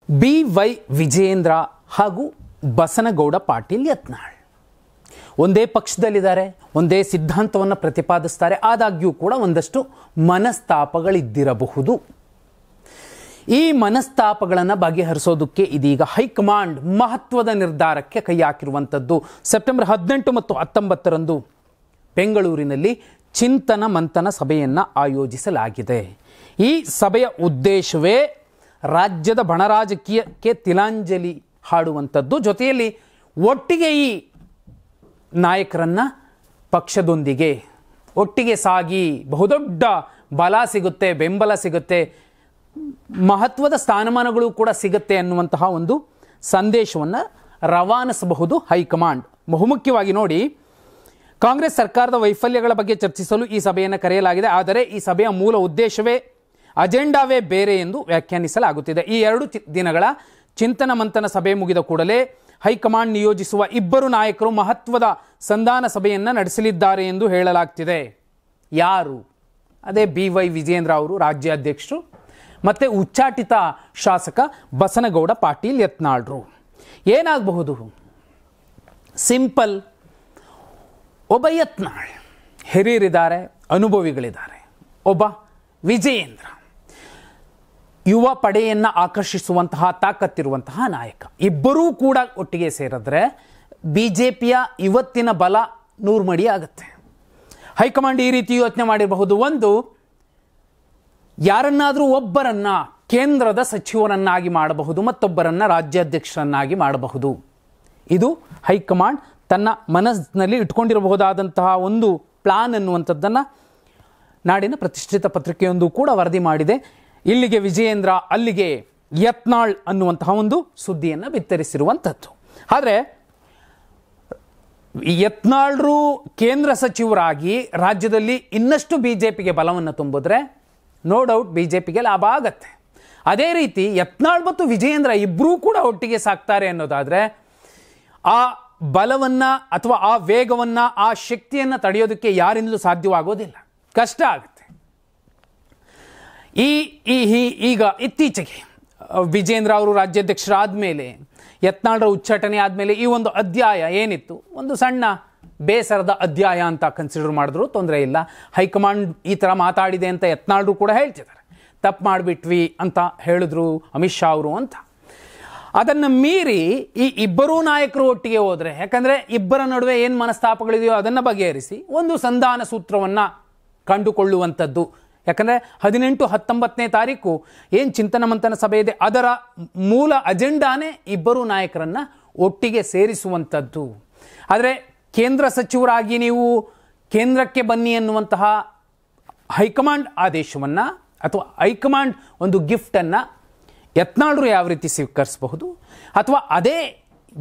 BY Vijayendra ಹಾಗೂ ಬಸನಗೌಡ ಪಾಟೀಲ್ ಯತ್ನಾಳ್ ಒಂದೇ ಪಕ್ಷದಲ್ಲಿದ್ದಾರೆ, ಒಂದೇ ಸಿದ್ಧಾಂತವನ್ನು ಪ್ರತಿಪಾದಿಸ್ತಾರೆ. ಆದಾಗ್ಯೂ ಕೂಡ ಒಂದಷ್ಟು ಮನಸ್ತಾಪಗಳಿದ್ದಿರಬಹುದು. ಈ ಮನಸ್ತಾಪಗಳನ್ನು ಬಗೆಹರಿಸೋದಕ್ಕೆ ಇದೀಗ ಹೈಕಮಾಂಡ್ ಮಹತ್ವದ ನಿರ್ಧಾರಕ್ಕೆ ಕೈ ಹಾಕಿರುವಂಥದ್ದು. ಸೆಪ್ಟೆಂಬರ್ 18 ಮತ್ತು 19ರಂದು ಬೆಂಗಳೂರಿನಲ್ಲಿ ಚಿಂತನ ಮಂಥನ ಸಭೆಯನ್ನು ಆಯೋಜಿಸಲಾಗಿದೆ. ಈ ಸಭೆಯ ಉದ್ದೇಶವೇ ರಾಜ್ಯದ ಬಣರಾಜಕೀಯಕ್ಕೆ ತಿಲಾಂಜಲಿ ಹಾಡುವಂಥದ್ದು. ಜೊತೆಯಲ್ಲಿ ಒಟ್ಟಿಗೆ ಈ ನಾಯಕರನ್ನು ಪಕ್ಷದೊಂದಿಗೆ ಒಟ್ಟಿಗೆ ಸಾಗಿ ಬಹುದೊಡ್ಡ ಬಲ ಸಿಗುತ್ತೆ, ಬೆಂಬಲ ಸಿಗುತ್ತೆ, ಮಹತ್ವದ ಸ್ಥಾನಮಾನಗಳು ಕೂಡ ಸಿಗುತ್ತೆ ಅನ್ನುವಂತಹ ಒಂದು ಸಂದೇಶವನ್ನು ರವಾನಿಸಬಹುದು ಹೈಕಮಾಂಡ್. ಬಹುಮುಖ್ಯವಾಗಿ ನೋಡಿ, ಕಾಂಗ್ರೆಸ್ ಸರ್ಕಾರದ ವೈಫಲ್ಯಗಳ ಬಗ್ಗೆ ಚರ್ಚಿಸಲು ಈ ಸಭೆಯನ್ನು ಕರೆಯಲಾಗಿದೆ. ಆದರೆ ಈ ಸಭೆಯ ಮೂಲ ಉದ್ದೇಶವೇ ಅಜೆಂಡಾವೇ ಬೇರೆ ಎಂದು ವ್ಯಾಖ್ಯಾನಿಸಲಾಗುತ್ತಿದೆ. ಈ 2 ದಿನಗಳ ಚಿಂತನ ಮಂಥನ ಸಭೆ ಮುಗಿದ ಕೂಡಲೇ ಹೈಕಮಾಂಡ್ ನಿಯೋಜಿಸುವ ಇಬ್ಬರು ನಾಯಕರು ಮಹತ್ವದ ಸಂಧಾನ ಸಭೆಯನ್ನು ನಡೆಸಲಿದ್ದಾರೆ ಎಂದು ಹೇಳಲಾಗ್ತಿದೆ. ಯಾರು? ಅದೇ BY ವಿಜಯೇಂದ್ರ ಅವರು ರಾಜ್ಯಾಧ್ಯಕ್ಷರು ಮತ್ತು ಉಚ್ಚಾಟಿತ ಶಾಸಕ ಬಸನಗೌಡ ಪಾಟೀಲ್ ಯತ್ನಾಳ್ರು. ಏನಾಗಬಹುದು? ಸಿಂಪಲ್. ಒಬ್ಬ ಯತ್ನಾಳ್ ಹಿರಿಯರಿದ್ದಾರೆ, ಅನುಭವಿಗಳಿದ್ದಾರೆ. ಒಬ್ಬ ವಿಜಯೇಂದ್ರ ಯುವ ಪಡೆಯನ್ನು ಆಕರ್ಷಿಸುವಂತಹ ತಾಕತ್ತಿರುವಂತಹ ನಾಯಕ. ಇಬ್ಬರೂ ಕೂಡ ಒಟ್ಟಿಗೆ ಸೇರಿದ್ರೆ BJPಯ ಇವತ್ತಿನ ಬಲ 100 ಮಡಿ ಆಗುತ್ತೆ. ಹೈಕಮಾಂಡ್ ಈ ರೀತಿ ಯೋಚನೆ ಮಾಡಿರಬಹುದು. ಒಂದು, ಯಾರನ್ನಾದರೂ ಒಬ್ಬರನ್ನ ಕೇಂದ್ರದ ಸಚಿವರನ್ನಾಗಿ ಮಾಡಬಹುದು, ಮತ್ತೊಬ್ಬರನ್ನ ರಾಜ್ಯಾಧ್ಯಕ್ಷರನ್ನಾಗಿ ಮಾಡಬಹುದು. ಇದು ಹೈಕಮಾಂಡ್ ತನ್ನ ಮನಸ್ಸಿನಲ್ಲಿ ಇಟ್ಕೊಂಡಿರಬಹುದಾದಂತಹ ಒಂದು ಪ್ಲಾನ್ ಅನ್ನುವಂಥದ್ದನ್ನು ನಾಡಿನ ಪ್ರತಿಷ್ಠಿತ ಪತ್ರಿಕೆಯೊಂದು ಕೂಡ ವರದಿ ಮಾಡಿದೆ. ಇಲ್ಲಿಗೆ ವಿಜಯೇಂದ್ರ, ಅಲ್ಲಿಗೆ ಯತ್ನಾಳ್ ಅನ್ನುವಂತಹ ಒಂದು ಸುದ್ದಿಯನ್ನು ಬಿತ್ತರಿಸಿರುವಂಥದ್ದು. ಆದರೆ ಯತ್ನಾಳ್ರು ಕೇಂದ್ರ ಸಚಿವರಾಗಿ ರಾಜ್ಯದಲ್ಲಿ ಇನ್ನಷ್ಟು BJPಗೆ ಬಲವನ್ನು ತುಂಬಿದ್ರೆ ನೋ ಡೌಟ್ BJPಗೆ ಲಾಭ ಆಗತ್ತೆ. ಅದೇ ರೀತಿ ಯತ್ನಾಳ್ ಮತ್ತು ವಿಜಯೇಂದ್ರ ಇಬ್ಬರೂ ಕೂಡ ಒಟ್ಟಿಗೆ ಸಾಕ್ತಾರೆ ಅನ್ನೋದಾದರೆ ಆ ಬಲವನ್ನು ಅಥವಾ ಆ ವೇಗವನ್ನು, ಆ ಶಕ್ತಿಯನ್ನು ತಡೆಯೋದಕ್ಕೆ ಯಾರಿಂದಲೂ ಸಾಧ್ಯವಾಗೋದಿಲ್ಲ, ಕಷ್ಟ ಆಗುತ್ತೆ. ಈಗ ಇತ್ತೀಚೆಗೆ ವಿಜಯೇಂದ್ರ ಅವರು ರಾಜ್ಯಾಧ್ಯಕ್ಷರಾದ ಮೇಲೆ, ಯತ್ನಾಳ್ರ ಉಚ್ಚಾಟನೆ ಆದಮೇಲೆ ಈ ಒಂದು ಅಧ್ಯಾಯ ಏನಿತ್ತು, ಒಂದು ಸಣ್ಣ ಬೇಸರದ ಅಧ್ಯಾಯ ಅಂತ ಕನ್ಸಿಡರ್ ಮಾಡಿದ್ರು ತೊಂದರೆ ಇಲ್ಲ. ಹೈಕಮಾಂಡ್ ಈ ಥರ ಮಾತಾಡಿದೆ ಅಂತ ಯತ್ನಾಳ್ರು ಕೂಡ ಹೇಳ್ತಿದ್ದಾರೆ. ತಪ್ಪು ಮಾಡಿಬಿಟ್ವಿ ಅಂತ ಹೇಳಿದ್ರು ಅಮಿತ್ ಶಾ ಅವರು ಅಂತ. ಅದನ್ನು ಮೀರಿ ಈ ಇಬ್ಬರೂ ನಾಯಕರು ಒಟ್ಟಿಗೆ ಹೋದರೆ, ಯಾಕಂದರೆ ಇಬ್ಬರ ನಡುವೆ ಏನು ಮನಸ್ತಾಪಗಳಿದೆಯೋ ಅದನ್ನು ಬಗೆಹರಿಸಿ ಒಂದು ಸಂಧಾನ ಸೂತ್ರವನ್ನು ಕಂಡುಕೊಳ್ಳುವಂಥದ್ದು. ಯಾಕಂದರೆ 18-19ನೇ ತಾರೀಕು ಏನು ಚಿಂತನ ಮಂಥನ ಸಭೆ ಇದೆ, ಅದರ ಮೂಲ ಅಜೆಂಡಾನೇ ಇಬ್ಬರು ನಾಯಕರನ್ನು ಒಟ್ಟಿಗೆ ಸೇರಿಸುವಂಥದ್ದು. ಆದರೆ ಕೇಂದ್ರ ಸಚಿವರಾಗಿ ನೀವು ಕೇಂದ್ರಕ್ಕೆ ಬನ್ನಿ ಅನ್ನುವಂತಹ ಹೈಕಮಾಂಡ್ ಆದೇಶವನ್ನು ಅಥವಾ ಹೈಕಮಾಂಡ್ ಒಂದು ಗಿಫ್ಟನ್ನು ಯತ್ನಾಳ್ರು ಯಾವ ರೀತಿ ಸ್ವೀಕರಿಸಬಹುದು, ಅಥವಾ ಅದೇ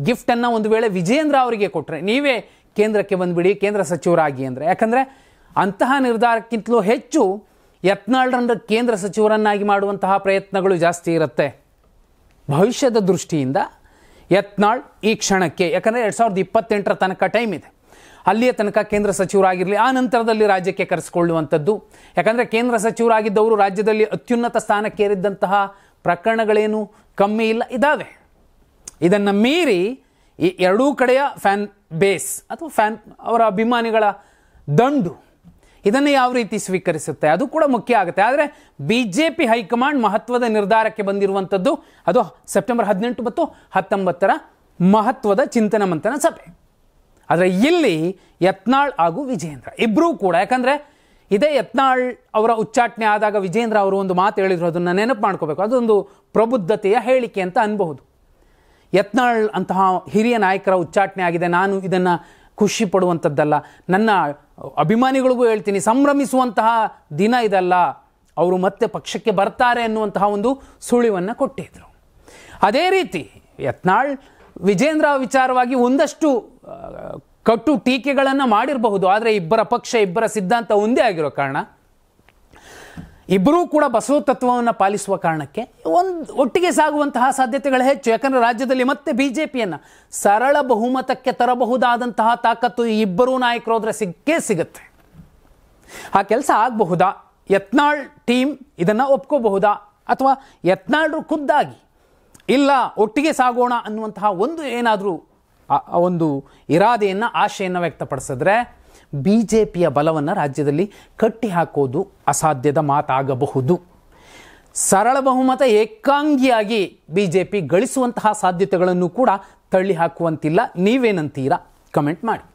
ಗಿಫ್ಟನ್ನು ಒಂದು ವೇಳೆ ವಿಜಯೇಂದ್ರ ಅವರಿಗೆ ಕೊಟ್ಟರೆ ನೀವೇ ಕೇಂದ್ರಕ್ಕೆ ಬಂದುಬಿಡಿ ಕೇಂದ್ರ ಸಚಿವರಾಗಿ ಅಂದರೆ, ಯಾಕಂದರೆ ಅಂತಹ ನಿರ್ಧಾರಕ್ಕಿಂತಲೂ ಹೆಚ್ಚು ಯತ್ನಾಳ್ರನ್ನ ಕೇಂದ್ರ ಸಚಿವರನ್ನಾಗಿ ಮಾಡುವಂತಹ ಪ್ರಯತ್ನಗಳು ಜಾಸ್ತಿ ಇರುತ್ತೆ. ಭವಿಷ್ಯದ ದೃಷ್ಟಿಯಿಂದ ಯತ್ನಾಳ್ ಈ ಕ್ಷಣಕ್ಕೆ, ಯಾಕಂದರೆ 2028ರ ತನಕ ಟೈಮ್ ಇದೆ, ಅಲ್ಲಿಯ ತನಕ ಕೇಂದ್ರ ಸಚಿವರಾಗಿರಲಿ, ಆ ನಂತರದಲ್ಲಿ ರಾಜ್ಯಕ್ಕೆ ಕರೆಸಿಕೊಳ್ಳುವಂಥದ್ದು. ಯಾಕಂದರೆ ಕೇಂದ್ರ ಸಚಿವರಾಗಿದ್ದವರು ರಾಜ್ಯದಲ್ಲಿ ಅತ್ಯುನ್ನತ ಸ್ಥಾನಕ್ಕೇರಿದ್ದಂತಹ ಪ್ರಕರಣಗಳೇನು ಕಮ್ಮಿ ಇಲ್ಲ, ಇದ್ದಾವೆ. ಇದನ್ನು ಮೀರಿ ಈ ಎರಡೂ ಕಡೆಯ ಫ್ಯಾನ್ ಬೇಸ್ ಅಥವಾ ಅವರ ಅಭಿಮಾನಿಗಳ ದಂಡು ಇದನ್ನು ಯಾವ ರೀತಿ ಸ್ವೀಕರಿಸುತ್ತೆ ಅದು ಕೂಡ ಮುಖ್ಯ ಆಗುತ್ತೆ. ಆದರೆ BJP ಹೈಕಮಾಂಡ್ ಮಹತ್ವದ ನಿರ್ಧಾರಕ್ಕೆ ಬಂದಿರುವಂಥದ್ದು ಅದು ಸೆಪ್ಟೆಂಬರ್ 18 ಮತ್ತು 19ರ ಮಹತ್ವದ ಚಿಂತನ ಮಂಥನ ಸಭೆ. ಆದರೆ ಇಲ್ಲಿ ಯತ್ನಾಳ್ ಹಾಗೂ ವಿಜಯೇಂದ್ರ ಇಬ್ಬರೂ ಕೂಡ, ಯಾಕಂದರೆ ಇದೇ ಯತ್ನಾಳ್ ಅವರ ಉಚ್ಚಾಟನೆ ಆದಾಗ ವಿಜಯೇಂದ್ರ ಅವರು ಒಂದು ಮಾತು ಹೇಳಿದ್ರು, ಅದನ್ನು ನೆನಪು ಮಾಡ್ಕೋಬೇಕು. ಅದೊಂದು ಪ್ರಬುದ್ಧತೆಯ ಹೇಳಿಕೆ ಅಂತ ಅನ್ಬಹುದು. ಯತ್ನಾಳ್ ಅಂತಹ ಹಿರಿಯ ನಾಯಕರ ಉಚ್ಚಾಟನೆ ಆಗಿದೆ, ನಾನು ಇದನ್ನು ಖುಷಿ ಪಡುವಂಥದ್ದಲ್ಲ, ನನ್ನ ಅಭಿಮಾನಿಗಳಿಗೂ ಹೇಳ್ತೀನಿ, ಸಂಭ್ರಮಿಸುವಂತಹ ದಿನ ಇದಲ್ಲ, ಅವರು ಮತ್ತೆ ಪಕ್ಷಕ್ಕೆ ಬರ್ತಾರೆ ಅನ್ನುವಂತಹ ಒಂದು ಸುಳಿವನ್ನು ಕೊಟ್ಟಿದ್ರು. ಅದೇ ರೀತಿ ಯತ್ನಾಳ್ ವಿಜಯೇಂದ್ರ ವಿಚಾರವಾಗಿ ಒಂದಷ್ಟು ಕಟ್ಟು ಟೀಕೆಗಳನ್ನು ಮಾಡಿರಬಹುದು. ಆದರೆ ಇಬ್ಬರ ಪಕ್ಷ, ಇಬ್ಬರ ಸಿದ್ಧಾಂತ ಒಂದೇ ಆಗಿರೋ ಕಾರಣ, ಇಬ್ಬರೂ ಕೂಡ ಬಸವ ತತ್ವವನ್ನು ಪಾಲಿಸುವ ಕಾರಣಕ್ಕೆ ಒಟ್ಟಿಗೆ ಸಾಗುವಂತಹ ಸಾಧ್ಯತೆಗಳು ಹೆಚ್ಚು. ಯಾಕಂದರೆ ರಾಜ್ಯದಲ್ಲಿ ಮತ್ತೆ BJPಯನ್ನು ಸರಳ ಬಹುಮತಕ್ಕೆ ತರಬಹುದಾದಂತಹ ತಾಕತ್ತು ಈ ಇಬ್ಬರೂ ನಾಯಕರು ಹೋದರೆ ಸಿಕ್ಕೇ ಸಿಗುತ್ತೆ. ಆ ಕೆಲಸ ಆಗಬಹುದಾ? ಯತ್ನಾಳ್ ಟೀಮ್ ಇದನ್ನು ಒಪ್ಕೋಬಹುದಾ? ಅಥವಾ ಯತ್ನಾಳ್ರು ಖುದ್ದಾಗಿ ಇಲ್ಲ ಒಟ್ಟಿಗೆ ಸಾಗೋಣ ಅನ್ನುವಂತಹ ಒಂದು ಏನಾದರೂ ಒಂದು ಇರಾದೆಯನ್ನು ಆಶೆಯನ್ನು ವ್ಯಕ್ತಪಡಿಸಿದ್ರೆ BJPಯ ಬಲವನ್ನು ರಾಜ್ಯದಲ್ಲಿ ಕಟ್ಟಿ ಹಾಕೋದು ಅಸಾಧ್ಯದ ಮಾತಾಗಬಹುದು. ಸರಳ ಬಹುಮತ ಏಕಾಂಗಿಯಾಗಿ BJP ಗಳಿಸುವಂತಹ ಸಾಧ್ಯತೆಗಳನ್ನು ಕೂಡ ತಳ್ಳಿ ಹಾಕುವಂತಿಲ್ಲ. ನೀವೇನಂತೀರಾ? ಕಮೆಂಟ್ ಮಾಡಿ.